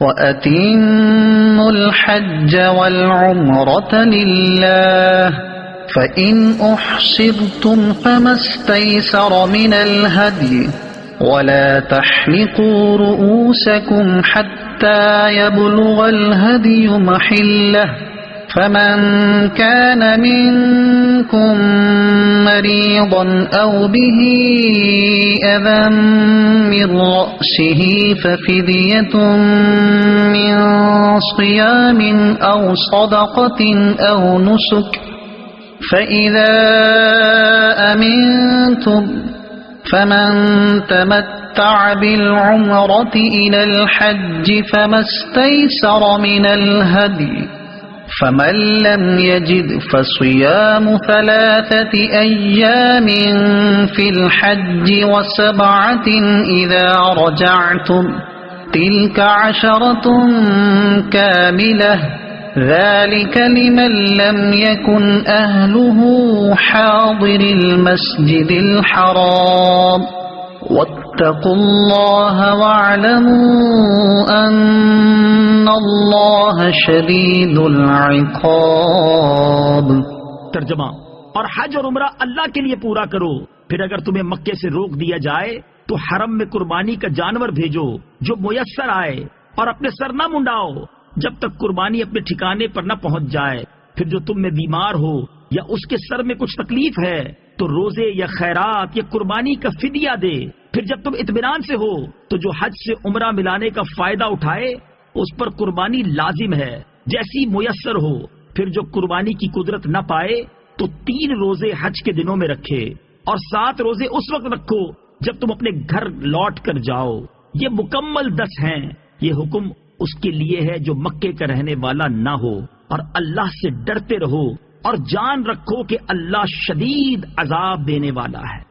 وَأَتِمُّوا الْحَجَّ وَالْعُمْرَةَ لِلَّهِ فَإِنْ أُحْصِرْتُمْ فَمَا اسْتَيْسَرَ مِنَ الْهَدْيِ وَلَا تَحْلِقُوا رُؤُوسَكُمْ حَتَّى يَبْلُغَ الْهَدْيُ مَحِلَّهُ فمن كان منكم مريضا أو به أذى من رأسه ففدية من صيام أو صدقة أو نسك فإذا أمنتم فمن تمتع بالعمرة إلى الحج فما استيسر من الهدي فمن لم يجد فصيام 3 أيام في الحج و7 إذا رجعتم تلك 10 كاملة ذلك لمن لم يكن أهله حاضر المسجد الحرام واتقوا الله واعلموا ان اللہ شدید العقاب۔ ترجمہ: اور حج اور عمرہ اللہ کے لیے پورا کرو، پھر اگر تمہیں مکے سے روک دیا جائے تو حرم میں قربانی کا جانور بھیجو جو میسر آئے، اور اپنے سر نہ منڈاؤ جب تک قربانی اپنے ٹھکانے پر نہ پہنچ جائے۔ پھر جو تم میں بیمار ہو یا اس کے سر میں کچھ تکلیف ہے تو روزے یا خیرات یا قربانی کا فدیہ دے۔ پھر جب تم اطمینان سے ہو تو جو حج سے عمرہ ملانے کا فائدہ اٹھائے اس پر قربانی لازم ہے جیسی میسر ہو۔ پھر جو قربانی کی قدرت نہ پائے تو 3 روزے حج کے دنوں میں رکھے اور 7 روزے اس وقت رکھو جب تم اپنے گھر لوٹ کر جاؤ۔ یہ مکمل 10 ہیں۔ یہ حکم اس کے لیے ہے جو مکے کا رہنے والا نہ ہو، اور اللہ سے ڈرتے رہو اور جان رکھو کہ اللہ شدید عذاب دینے والا ہے۔